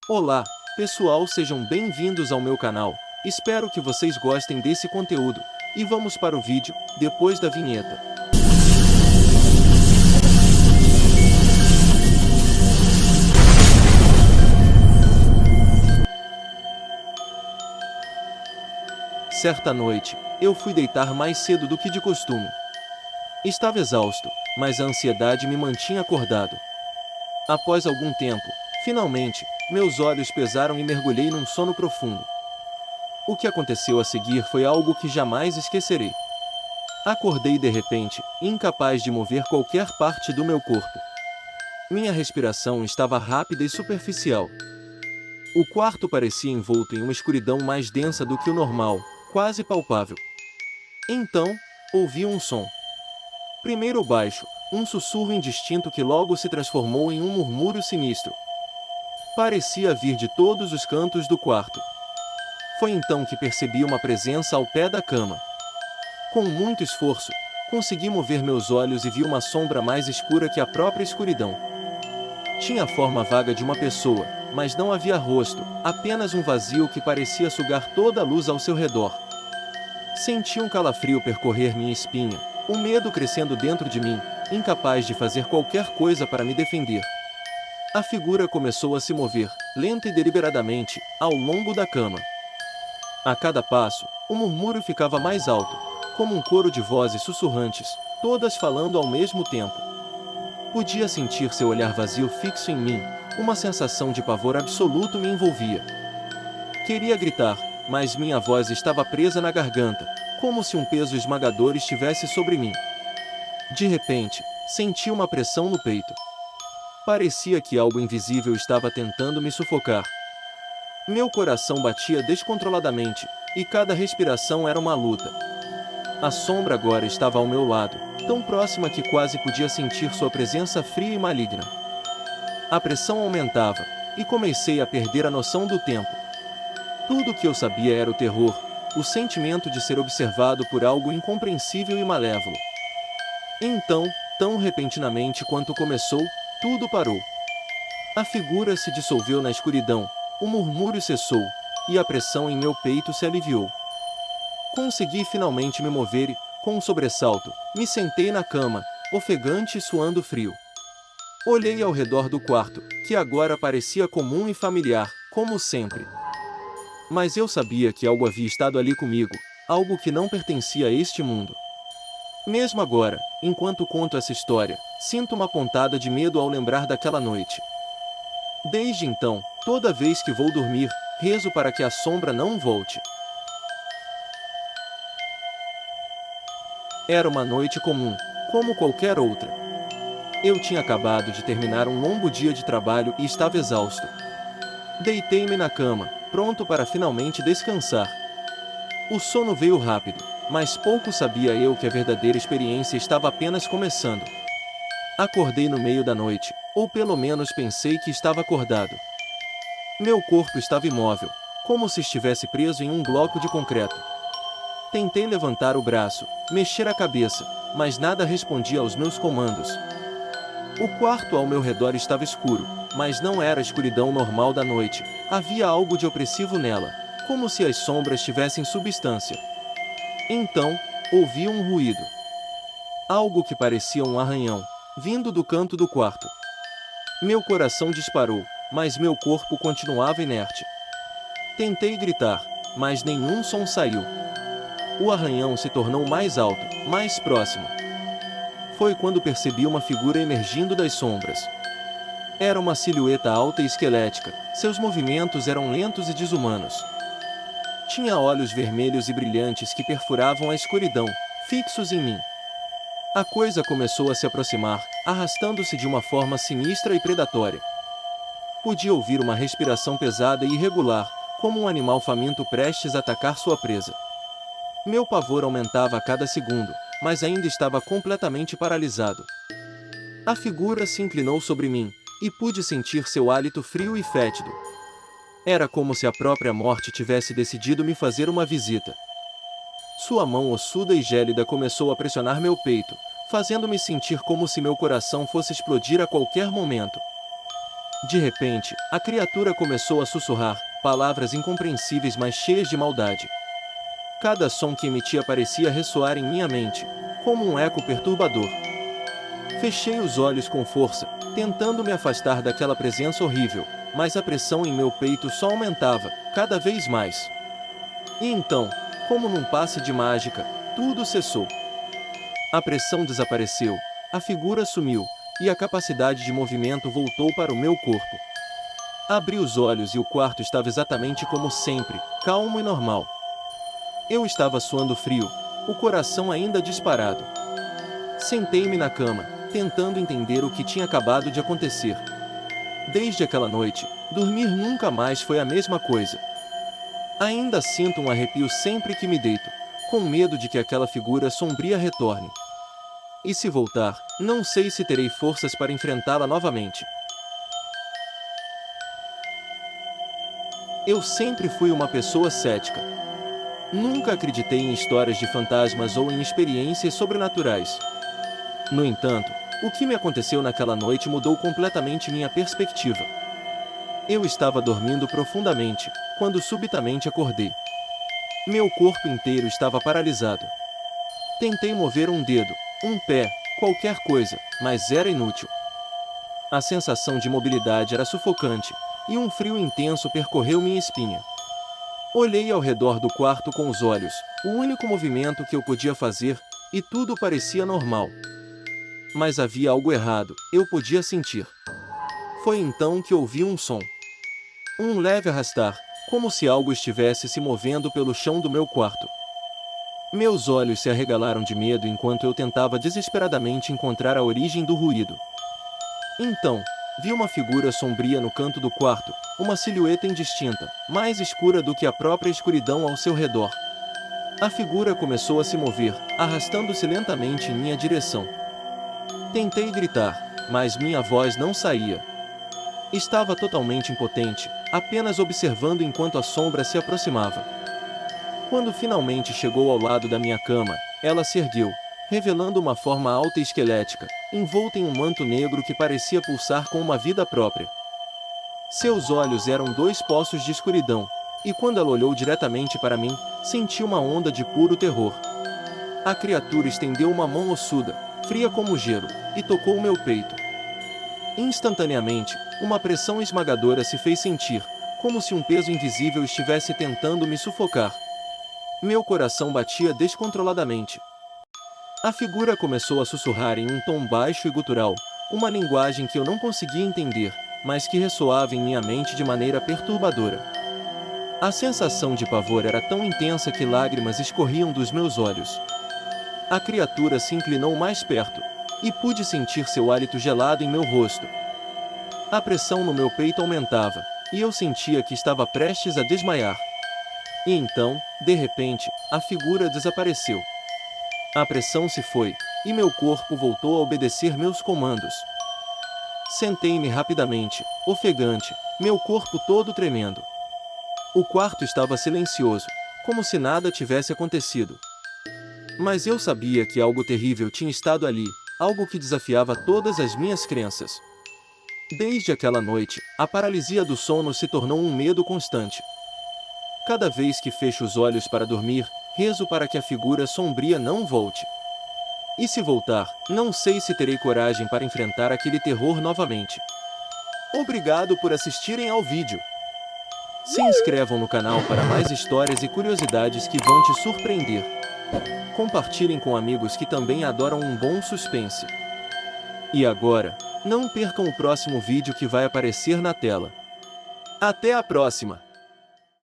Olá, pessoal, sejam bem-vindos ao meu canal. Espero que vocês gostem desse conteúdo. E vamos para o vídeo, depois da vinheta. Certa noite, eu fui deitar mais cedo do que de costume. Estava exausto, mas a ansiedade me mantinha acordado. Após algum tempo, finalmente, meus olhos pesaram e mergulhei num sono profundo. O que aconteceu a seguir foi algo que jamais esquecerei. Acordei de repente, incapaz de mover qualquer parte do meu corpo. Minha respiração estava rápida e superficial. O quarto parecia envolto em uma escuridão mais densa do que o normal, quase palpável. Então, ouvi um som. Primeiro baixo, um sussurro indistinto que logo se transformou em um murmúrio sinistro. Parecia vir de todos os cantos do quarto. Foi então que percebi uma presença ao pé da cama. Com muito esforço, consegui mover meus olhos e vi uma sombra mais escura que a própria escuridão. Tinha a forma vaga de uma pessoa, mas não havia rosto, apenas um vazio que parecia sugar toda a luz ao seu redor. Senti um calafrio percorrer minha espinha, o medo crescendo dentro de mim, incapaz de fazer qualquer coisa para me defender. A figura começou a se mover, lenta e deliberadamente, ao longo da cama. A cada passo, o murmúrio ficava mais alto, como um coro de vozes sussurrantes, todas falando ao mesmo tempo. Podia sentir seu olhar vazio fixo em mim, uma sensação de pavor absoluto me envolvia. Queria gritar, mas minha voz estava presa na garganta, como se um peso esmagador estivesse sobre mim. De repente, senti uma pressão no peito. Parecia que algo invisível estava tentando me sufocar. Meu coração batia descontroladamente, e cada respiração era uma luta. A sombra agora estava ao meu lado, tão próxima que quase podia sentir sua presença fria e maligna. A pressão aumentava, e comecei a perder a noção do tempo. Tudo o que eu sabia era o terror, o sentimento de ser observado por algo incompreensível e malévolo. Então, tão repentinamente quanto começou, tudo parou. A figura se dissolveu na escuridão, o murmúrio cessou, e a pressão em meu peito se aliviou. Consegui finalmente me mover e, com um sobressalto, me sentei na cama, ofegante e suando frio. Olhei ao redor do quarto, que agora parecia comum e familiar, como sempre. Mas eu sabia que algo havia estado ali comigo, algo que não pertencia a este mundo. Mesmo agora, enquanto conto essa história, sinto uma pontada de medo ao lembrar daquela noite. Desde então, toda vez que vou dormir, rezo para que a sombra não volte. Era uma noite comum, como qualquer outra. Eu tinha acabado de terminar um longo dia de trabalho e estava exausto. Deitei-me na cama, pronto para finalmente descansar. O sono veio rápido, mas pouco sabia eu que a verdadeira experiência estava apenas começando. Acordei no meio da noite, ou pelo menos pensei que estava acordado. Meu corpo estava imóvel, como se estivesse preso em um bloco de concreto. Tentei levantar o braço, mexer a cabeça, mas nada respondia aos meus comandos. O quarto ao meu redor estava escuro, mas não era a escuridão normal da noite, havia algo de opressivo nela, como se as sombras tivessem substância. Então, ouvi um ruído. Algo que parecia um arranhão, vindo do canto do quarto. Meu coração disparou, mas meu corpo continuava inerte. Tentei gritar, mas nenhum som saiu. O arranhão se tornou mais alto, mais próximo. Foi quando percebi uma figura emergindo das sombras. Era uma silhueta alta e esquelética, seus movimentos eram lentos e desumanos. Tinha olhos vermelhos e brilhantes que perfuravam a escuridão, fixos em mim. A coisa começou a se aproximar, arrastando-se de uma forma sinistra e predatória. Podia ouvir uma respiração pesada e irregular, como um animal faminto prestes a atacar sua presa. Meu pavor aumentava a cada segundo, mas ainda estava completamente paralisado. A figura se inclinou sobre mim, e pude sentir seu hálito frio e fétido. Era como se a própria morte tivesse decidido me fazer uma visita. Sua mão ossuda e gélida começou a pressionar meu peito, fazendo-me sentir como se meu coração fosse explodir a qualquer momento. De repente, a criatura começou a sussurrar, palavras incompreensíveis mas cheias de maldade. Cada som que emitia parecia ressoar em minha mente, como um eco perturbador. Fechei os olhos com força, tentando me afastar daquela presença horrível, mas a pressão em meu peito só aumentava, cada vez mais. E então, como num passe de mágica, tudo cessou. A pressão desapareceu, a figura sumiu, e a capacidade de movimento voltou para o meu corpo. Abri os olhos e o quarto estava exatamente como sempre, calmo e normal. Eu estava suando frio, o coração ainda disparado. Sentei-me na cama, tentando entender o que tinha acabado de acontecer. Desde aquela noite, dormir nunca mais foi a mesma coisa. Ainda sinto um arrepio sempre que me deito, com medo de que aquela figura sombria retorne. E se voltar, não sei se terei forças para enfrentá-la novamente. Eu sempre fui uma pessoa cética. Nunca acreditei em histórias de fantasmas ou em experiências sobrenaturais. No entanto, o que me aconteceu naquela noite mudou completamente minha perspectiva. Eu estava dormindo profundamente, quando subitamente acordei. Meu corpo inteiro estava paralisado. Tentei mover um dedo, um pé, qualquer coisa, mas era inútil. A sensação de mobilidade era sufocante, e um frio intenso percorreu minha espinha. Olhei ao redor do quarto com os olhos, o único movimento que eu podia fazer, e tudo parecia normal. Mas havia algo errado, eu podia sentir. Foi então que ouvi um som. Um leve arrastar, como se algo estivesse se movendo pelo chão do meu quarto. Meus olhos se arregalaram de medo enquanto eu tentava desesperadamente encontrar a origem do ruído. Então, vi uma figura sombria no canto do quarto, uma silhueta indistinta, mais escura do que a própria escuridão ao seu redor. A figura começou a se mover, arrastando-se lentamente em minha direção. Tentei gritar, mas minha voz não saía. Estava totalmente impotente, apenas observando enquanto a sombra se aproximava. Quando finalmente chegou ao lado da minha cama, ela se ergueu, revelando uma forma alta e esquelética, envolta em um manto negro que parecia pulsar com uma vida própria. Seus olhos eram dois poços de escuridão, e quando ela olhou diretamente para mim, senti uma onda de puro terror. A criatura estendeu uma mão ossuda, fria como gelo, e tocou meu peito. Instantaneamente, uma pressão esmagadora se fez sentir, como se um peso invisível estivesse tentando me sufocar. Meu coração batia descontroladamente. A figura começou a sussurrar em um tom baixo e gutural, uma linguagem que eu não conseguia entender, mas que ressoava em minha mente de maneira perturbadora. A sensação de pavor era tão intensa que lágrimas escorriam dos meus olhos. A criatura se inclinou mais perto, e pude sentir seu hálito gelado em meu rosto. A pressão no meu peito aumentava, e eu sentia que estava prestes a desmaiar. E então, de repente, a figura desapareceu. A pressão se foi, e meu corpo voltou a obedecer meus comandos. Sentei-me rapidamente, ofegante, meu corpo todo tremendo. O quarto estava silencioso, como se nada tivesse acontecido. Mas eu sabia que algo terrível tinha estado ali, algo que desafiava todas as minhas crenças. Desde aquela noite, a paralisia do sono se tornou um medo constante. Cada vez que fecho os olhos para dormir, rezo para que a figura sombria não volte. E se voltar, não sei se terei coragem para enfrentar aquele terror novamente. Obrigado por assistirem ao vídeo. Se inscrevam no canal para mais histórias e curiosidades que vão te surpreender. Compartilhem com amigos que também adoram um bom suspense. E agora, não percam o próximo vídeo que vai aparecer na tela. Até a próxima!